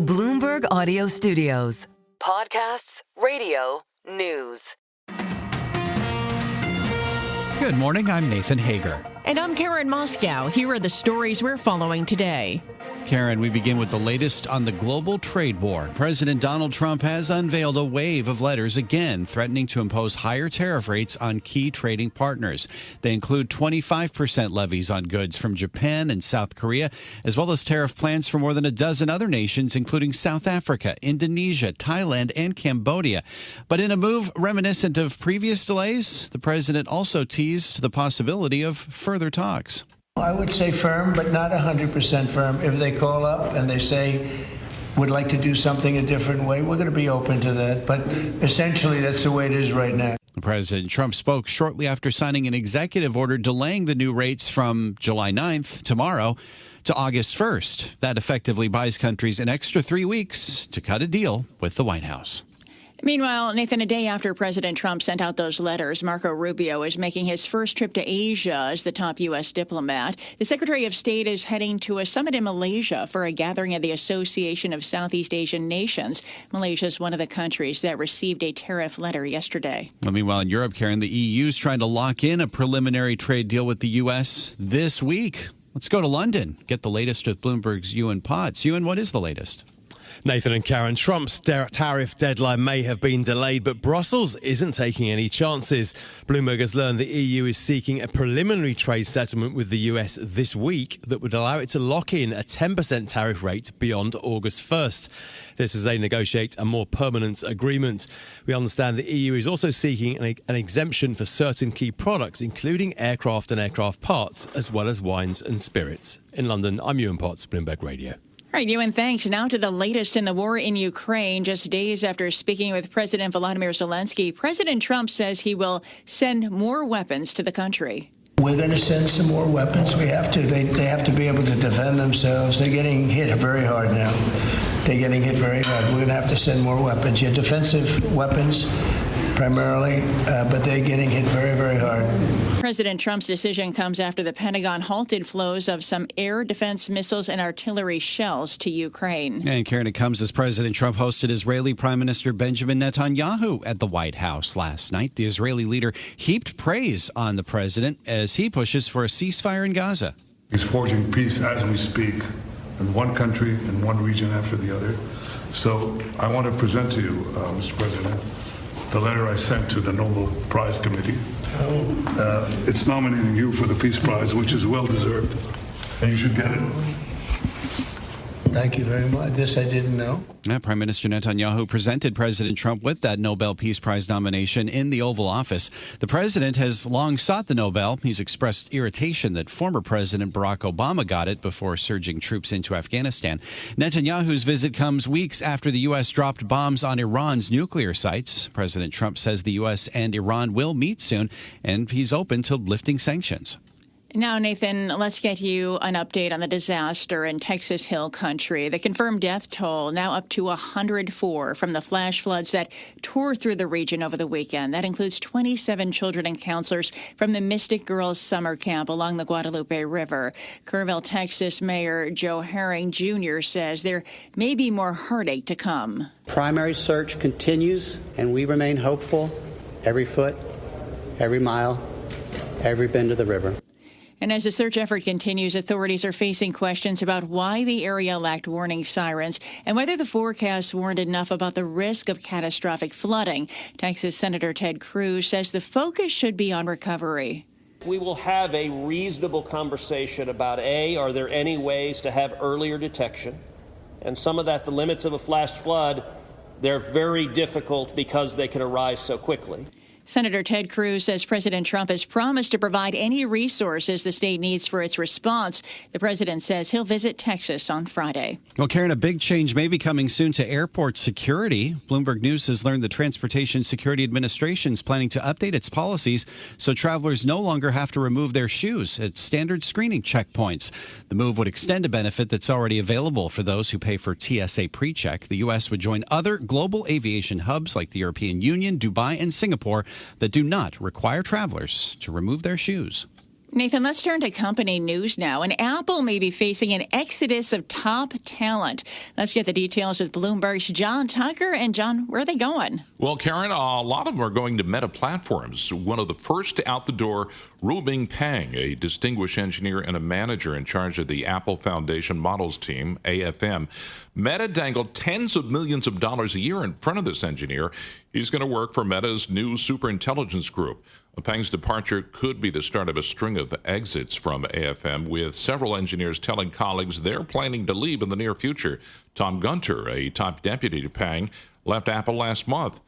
Bloomberg Audio Studios. Podcasts, radio, news. Good morning, I'm Nathan Hager. And I'm Karen Moscow. Here are the stories we're following today. Karen, we begin with the latest on the global trade war. President Donald Trump has unveiled a wave of letters again threatening to impose higher tariff rates on key trading partners. They include 25% levies on goods from Japan and South Korea, as well as tariff plans for more than a dozen other nations, including South Africa, Indonesia, Thailand, and Cambodia. But in a move reminiscent of previous delays, the president also teased the possibility of further talks. I would say firm, but not 100% firm. If they call up and they say, would like to do something a different way, we're going to be open to that. But essentially, that's the way it is right now. President Trump spoke shortly after signing an executive order delaying the new rates from July 9th, tomorrow, to August 1st. That effectively buys countries an extra 3 weeks to cut a deal with the White House. Meanwhile, Nathan, a day after President Trump sent out those letters, Marco Rubio is making his first trip to Asia as the top U.S. diplomat. The Secretary of State is heading to a summit in Malaysia for a gathering of the Association of Southeast Asian Nations. Malaysia is one of the countries that received a tariff letter yesterday. Well, meanwhile, in Europe, Karen, the EU is trying to lock in a preliminary trade deal with the U.S. this week. Let's go to London, get the latest with Bloomberg's Ewan Potts. Ewan, what is the latest? Nathan and Karen, Trump's tariff deadline may have been delayed, but Brussels isn't taking any chances. Bloomberg has learned the EU is seeking a preliminary trade settlement with the US this week that would allow it to lock in a 10% tariff rate beyond August 1st. This as they negotiate a more permanent agreement. We understand the EU is also seeking an exemption for certain key products, including aircraft and aircraft parts, as well as wines and spirits. In London, I'm Ewan Potts, Bloomberg Radio. All right, Ewan, thanks. Now to the latest in the war in Ukraine. Just days after speaking with President Volodymyr Zelensky, President Trump says he will send more weapons to the country. We're going to send some more weapons. We have to. They have to be able to defend themselves. They're getting hit very hard now. They're getting hit very hard. We're going to have to send more weapons. Yeah, defensive weapons primarily, but they're getting hit very, very hard. President Trump's decision comes after the Pentagon halted flows of some air defense missiles and artillery shells to Ukraine. And Karen, it comes as President Trump hosted Israeli Prime Minister Benjamin Netanyahu at the White House last night. The Israeli leader heaped praise on the president as he pushes for a ceasefire in Gaza. He's forging peace as we speak in one country and one region after the other. So I want to present to you, Mr. President, the letter I sent to the Nobel Prize Committee. It's nominating you for the Peace Prize, which is well-deserved, and you should get it. Thank you very much. This I didn't know. Prime Minister Netanyahu presented President Trump with that Nobel Peace Prize nomination in the Oval Office. The president has long sought the Nobel. He's expressed irritation that former President Barack Obama got it before surging troops into Afghanistan. Netanyahu's visit comes weeks after the U.S. dropped bombs on Iran's nuclear sites. President Trump says the U.S. and Iran will meet soon, and he's open to lifting sanctions. Now, Nathan, let's get you an update on the disaster in Texas Hill Country. The confirmed death toll now up to 104 from the flash floods that tore through the region over the weekend. That includes 27 children and counselors from the Mystic Girls Summer Camp along the Guadalupe River. Kerrville, Texas Mayor Joe Herring Jr. says there may be more heartache to come. Primary search continues, and we remain hopeful every foot, every mile, every bend of the river. And as the search effort continues, authorities are facing questions about why the area lacked warning sirens and whether the forecast warned enough about the risk of catastrophic flooding. Texas Senator Ted Cruz says the focus should be on recovery. We will have a reasonable conversation about, are there any ways to have earlier detection? And some of that, the limits of a flash flood, they're very difficult because they can arise so quickly. Senator Ted Cruz says President Trump has promised to provide any resources the state needs for its response. The president says he'll visit Texas on Friday. Well, Karen, a big change may be coming soon to airport security. Bloomberg News has learned the Transportation Security Administration is planning to update its policies so travelers no longer have to remove their shoes at standard screening checkpoints. The move would extend a benefit that's already available for those who pay for TSA PreCheck. The U.S. would join other global aviation hubs like the European Union, Dubai, and Singapore that do not require travelers to remove their shoes. Nathan, let's turn to company news now. And Apple may be facing an exodus of top talent. Let's get the details with Bloomberg's John Tucker. And John, where are they going? Well, Karen, a lot of them are going to Meta Platforms. One of the first out the door, Ruoming Pang, a distinguished engineer and a manager in charge of the Apple Foundation Models team, AFM. Meta dangled tens of millions of dollars a year in front of this engineer. He's going to work for Meta's new superintelligence group. Pang's departure could be the start of a string of exits from AFM, with several engineers telling colleagues they're planning to leave in the near future. Tom Gunter, a top deputy to Pang, left Apple last month.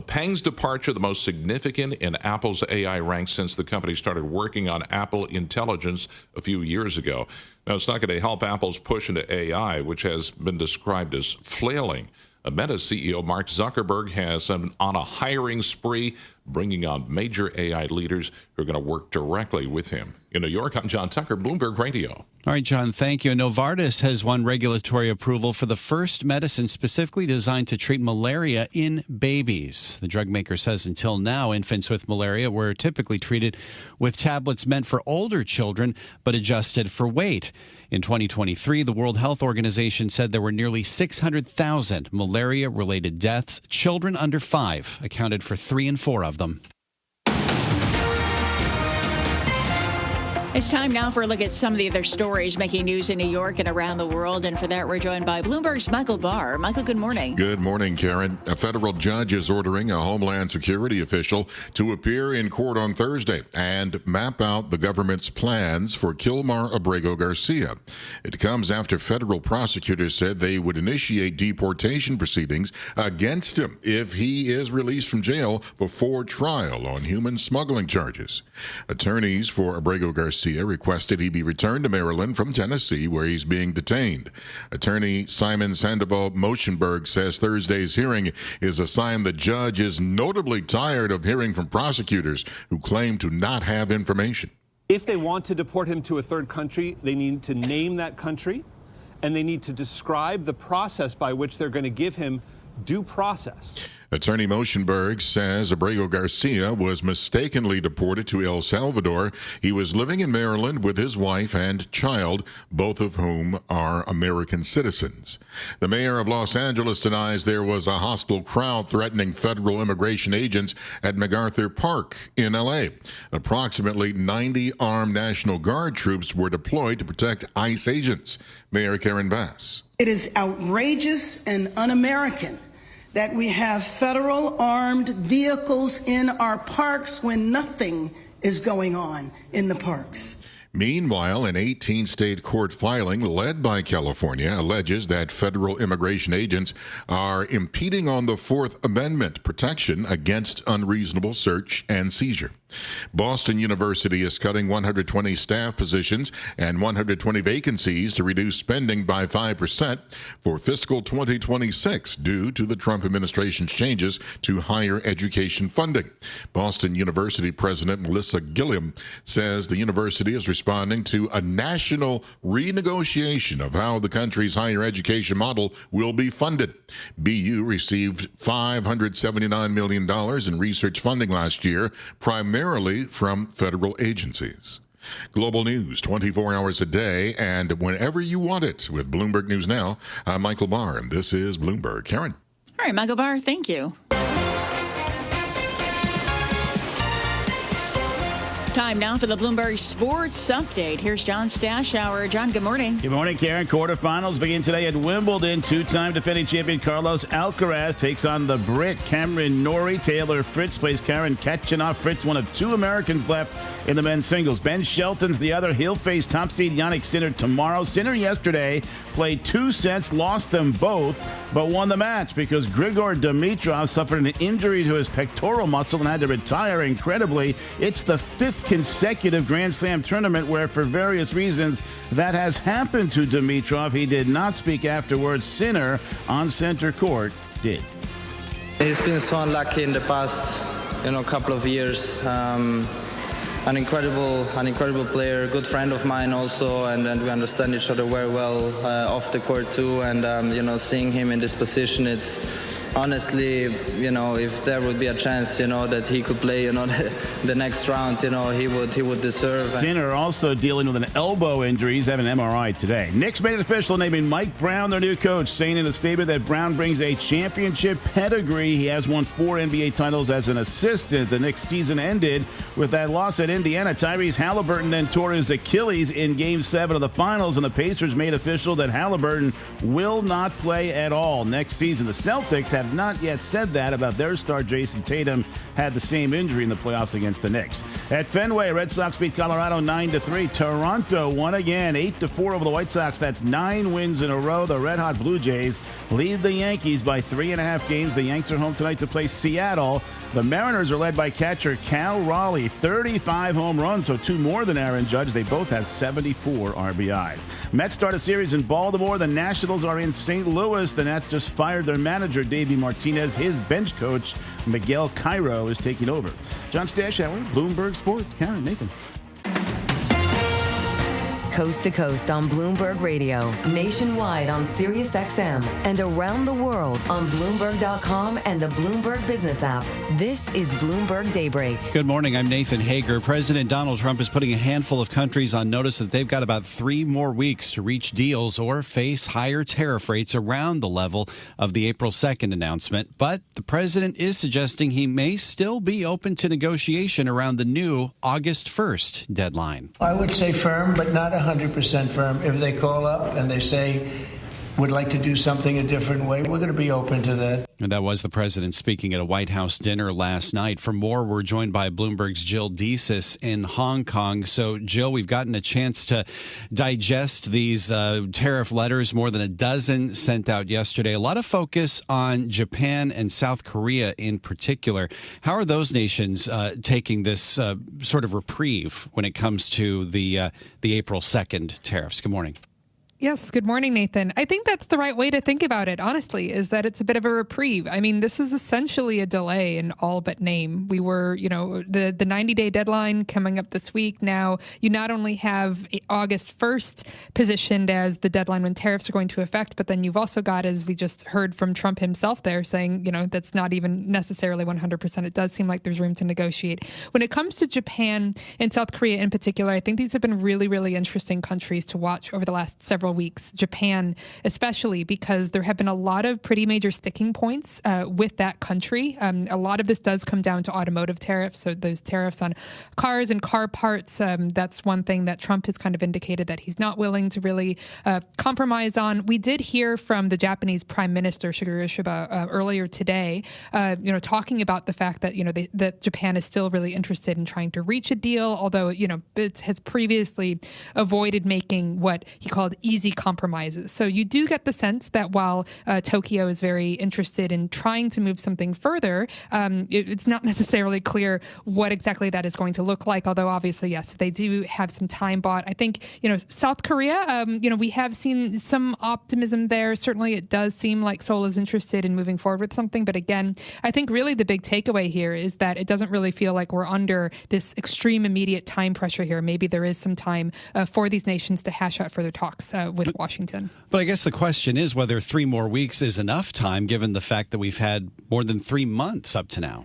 Pang's departure, the most significant in Apple's AI ranks since the company started working on Apple Intelligence a few years ago. Now, it's not going to help Apple's push into AI, which has been described as flailing. Meta CEO Mark Zuckerberg has been on a hiring spree, bringing on major AI leaders who are going to work directly with him. In New York, I'm John Tucker, Bloomberg Radio. All right, John, thank you. Novartis has won regulatory approval for the first medicine specifically designed to treat malaria in babies. The drug maker says until now, infants with malaria were typically treated with tablets meant for older children, but adjusted for weight. In 2023, the World Health Organization said there were nearly 600,000 malaria-related deaths. Children under 5 accounted for 3 in 4 of them. It's time now for a look at some of the other stories making news in New York and around the world. And for that, we're joined by Bloomberg's Michael Barr. Michael, good morning. Good morning, Karen. A federal judge is ordering a Homeland Security official to appear in court on Thursday and map out the government's plans for Kilmar Abrego Garcia. It comes after federal prosecutors said they would initiate deportation proceedings against him if he is released from jail before trial on human smuggling charges. Attorneys for Abrego Garcia requested he be returned to Maryland from Tennessee, where he's being detained. Attorney Simon Sandoval Moschenberg says Thursday's hearing is a sign the judge is notably tired of hearing from prosecutors who claim to not have information. If they want to deport him to a third country, they need to name that country, and they need to describe the process by which they're going to give him due process. Attorney Moschenberg says Abrego Garcia was mistakenly deported to El Salvador. He was living in Maryland with his wife and child, both of whom are American citizens. The mayor of Los Angeles denies there was a hostile crowd threatening federal immigration agents at MacArthur Park in L.A. Approximately 90 armed National Guard troops were deployed to protect ICE agents. Mayor Karen Bass. It is outrageous and un-American that we have federal armed vehicles in our parks when nothing is going on in the parks. Meanwhile, an 18-state court filing led by California alleges that federal immigration agents are impeding on the Fourth Amendment protection against unreasonable search and seizure. Boston University is cutting 120 staff positions and 120 vacancies to reduce spending by 5% for fiscal 2026 due to the Trump administration's changes to higher education funding. Boston University President Melissa Gilliam says the university is responding to a national renegotiation of how the country's higher education model will be funded. BU received $579 million in research funding last year, primarily from federal agencies. Global news 24 hours a day and whenever you want it with Bloomberg News Now. I'm Michael Barr, and this is Bloomberg. Karen. All right, Michael Barr, thank you. Time now for the Bloomberg Sports Update. Here's John Stashower. John, good morning. Good morning, Karen. Quarterfinals begin today at Wimbledon. Two-time defending champion Carlos Alcaraz takes on the Brit Cameron Norrie. Taylor Fritz plays Karen Khachanov. Fritz, one of 2 Americans left in the men's singles. Ben Shelton's the other. He'll face top seed Jannik Sinner tomorrow. Sinner yesterday played 2 sets, lost them both, but won the match because Grigor Dimitrov suffered an injury to his pectoral muscle and had to retire. Incredibly, it's the 5th consecutive Grand Slam tournament where, for various reasons, that has happened to Dimitrov. He did not speak afterwards. Sinner on center court did. He's been so unlucky in the past, couple of years. An incredible player, good friend of mine also, and we understand each other very well off the court too. And seeing him in this position, it's honestly, if there would be a chance, that he could play, the next round, he would deserve. Sinner also dealing with an elbow injury. He's having an MRI today. Knicks made it official, naming Mike Brown their new coach, saying in a statement that Brown brings a championship pedigree. He has won 4 NBA titles as an assistant. The Knicks season ended with that loss at Indiana. Tyrese Halliburton then tore his Achilles in Game 7 of the Finals, and the Pacers made official that Halliburton will not play at all next season. The Celtics have not yet said that about their star Jason Tatum. Had the same injury in the playoffs against the Knicks. At Fenway, Red Sox beat Colorado 9-3. Toronto won again 8-4 over the White Sox. That's 9 wins in a row. The Red Hot Blue Jays lead the Yankees by 3.5 games. The Yanks are home tonight to play Seattle. The Mariners are led by catcher Cal Raleigh, 35 home runs, so 2 more than Aaron Judge. They both have 74 RBIs. Mets start a series in Baltimore. The Nationals are in St. Louis. The Nats just fired their manager, Davey Martinez. His bench coach, Miguel Cairo, is taking over. John Stashauer, Bloomberg Sports. Karen, Nathan. Coast to coast on Bloomberg Radio, nationwide on Sirius XM, and around the world on Bloomberg.com and the Bloomberg Business app. This is Bloomberg Daybreak. Good morning. I'm Nathan Hager. President Donald Trump is putting a handful of countries on notice that they've got about 3 more weeks to reach deals or face higher tariff rates around the level of the April 2nd announcement. But the president is suggesting he may still be open to negotiation around the new August 1st deadline. I would say firm, but not 100% firm. If they call up and they say, would like to do something a different way, we're going to be open to that. And that was the president speaking at a White House dinner last night. For more, we're joined by Bloomberg's Jill Desis in Hong Kong. So, Jill, we've gotten a chance to digest these tariff letters, more than a dozen sent out yesterday. A lot of focus on Japan and South Korea in particular. How are those nations taking this sort of reprieve when it comes to the April 2nd tariffs? Good morning. Yes. Good morning, Nathan. I think that's the right way to think about it, honestly, is that it's a bit of a reprieve. I mean, this is essentially a delay in all but name. We were, the 90-day deadline coming up this week. Now, you not only have August 1st positioned as the deadline when tariffs are going to affect, but then you've also got, as we just heard from Trump himself there, saying, that's not even necessarily 100%. It does seem like there's room to negotiate. When it comes to Japan and South Korea in particular, I think these have been really, really interesting countries to watch over the last several weeks. Japan, especially, because there have been a lot of pretty major sticking points with that country. A lot of this does come down to automotive tariffs. So those tariffs on cars and car parts, that's one thing that Trump has kind of indicated that he's not willing to really compromise on. We did hear from the Japanese Prime Minister Shigeru Ishiba earlier today, talking about the fact that, that Japan is still really interested in trying to reach a deal, although, it has previously avoided making what he called easy compromises. So you do get the sense that while Tokyo is very interested in trying to move something further, it's not necessarily clear what exactly that is going to look like, although obviously, yes, they do have some time bought. I think, South Korea, we have seen some optimism there. Certainly it does seem like Seoul is interested in moving forward with something. But again, I think really the big takeaway here is that it doesn't really feel like we're under this extreme immediate time pressure here. Maybe there is some time for these nations to hash out further talks with Washington. But I guess the question is whether 3 more weeks is enough time, given the fact that we've had more than 3 months up to now.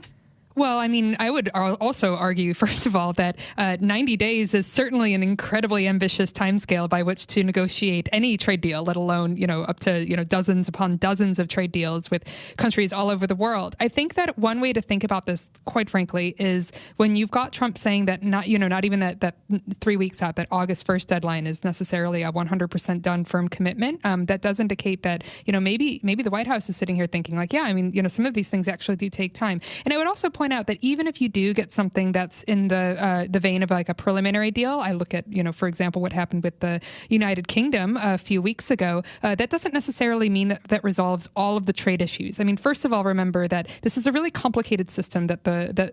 Well, I mean, I would also argue, first of all, that 90 days is certainly an incredibly ambitious timescale by which to negotiate any trade deal, let alone, up to, dozens upon dozens of trade deals with countries all over the world. I think that one way to think about this, quite frankly, is when you've got Trump saying that not even that 3 weeks out, that August 1st deadline is necessarily a 100% done firm commitment. That does indicate that, maybe the White House is sitting here thinking like, yeah, I mean, some of these things actually do take time. And I would also point out that even if you do get something that's in the vein of like a preliminary deal, I look at, for example, what happened with the United Kingdom a few weeks ago, that doesn't necessarily mean that resolves all of the trade issues. I mean, first of all, remember that this is a really complicated system that the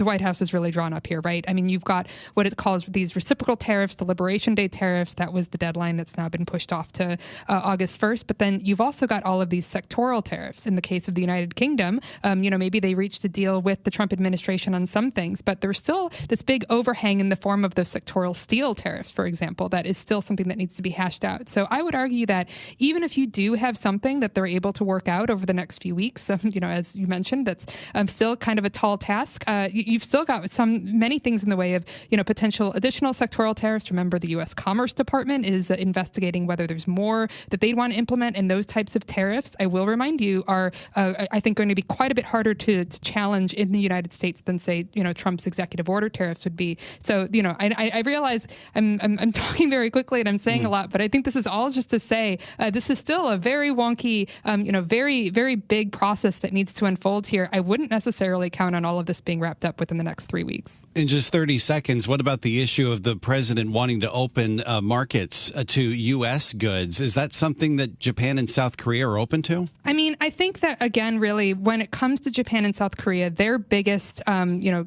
White House has really drawn up here, right? I mean, you've got what it calls these reciprocal tariffs, the Liberation Day tariffs. That was the deadline that's now been pushed off to August 1st. But then you've also got all of these sectoral tariffs. In the case of the United Kingdom, maybe they reached a deal with the Trump administration on some things, but there's still this big overhang in the form of those sectoral steel tariffs, for example, that is still something that needs to be hashed out. So I would argue that even if you do have something that they're able to work out over the next few weeks, as you mentioned, that's still kind of a tall task. You've still got many things in the way of, potential additional sectoral tariffs. Remember, the U.S. Commerce Department is investigating whether there's more that they'd want to implement, and those types of tariffs, I will remind you, are, I think, going to be quite a bit harder to challenge in the United States than, say, Trump's executive order tariffs would be. So, I realize I'm talking very quickly and I'm saying a lot, but I think this is all just to say this is still a very wonky, very, very big process that needs to unfold here. I wouldn't necessarily count on all of this being wrapped up within the next 3 weeks. In just 30 seconds, what about the issue of the president wanting to open markets to U.S. goods? Is that something that Japan and South Korea are open to? I mean, I think that, again, really, when it comes to Japan and South Korea, their biggest,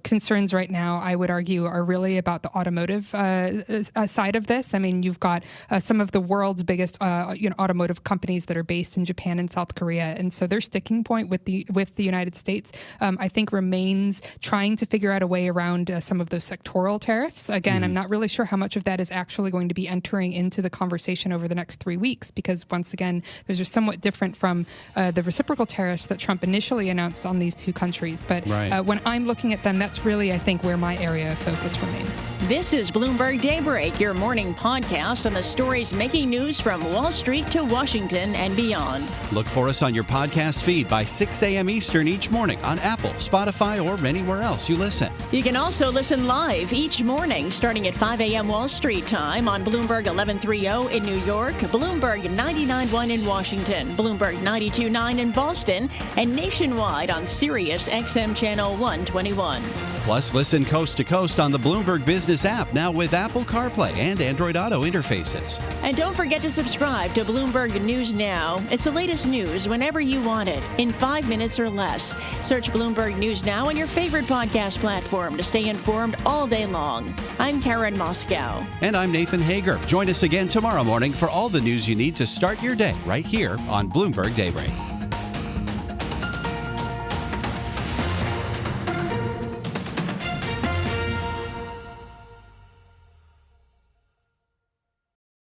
concerns right now, I would argue, are really about the automotive side of this. I mean, you've got some of the world's biggest, automotive companies that are based in Japan and South Korea, and so their sticking point with the United States, I think, remains trying to figure out a way around some of those sectoral tariffs. Again, I'm not really sure how much of that is actually going to be entering into the conversation over the next 3 weeks, because once again, those are somewhat different from the reciprocal tariffs that Trump initially announced on these two countries. But when I'm looking at them, that's really, I think, where my area of focus remains. This is Bloomberg Daybreak, your morning podcast on the stories making news from Wall Street to Washington and beyond. Look for us on your podcast feed by 6 a.m. Eastern each morning on Apple, Spotify, or anywhere else you listen. You can also listen live each morning starting at 5 a.m. Wall Street time on Bloomberg 1130 in New York, Bloomberg 99.1 in Washington, Bloomberg 92.9 in Boston, and nationwide on Sirius XM Channel 121. Plus, listen coast to coast on the Bloomberg Business app, now with Apple CarPlay and Android Auto interfaces. And don't forget to subscribe to Bloomberg News Now. It's the latest news whenever you want it, in 5 minutes or less. Search Bloomberg News Now on your favorite podcast platform to stay informed all day long. I'm Karen Moscow. And I'm Nathan Hager. Join us again tomorrow morning for all the news you need to start your day right here on Bloomberg Daybreak.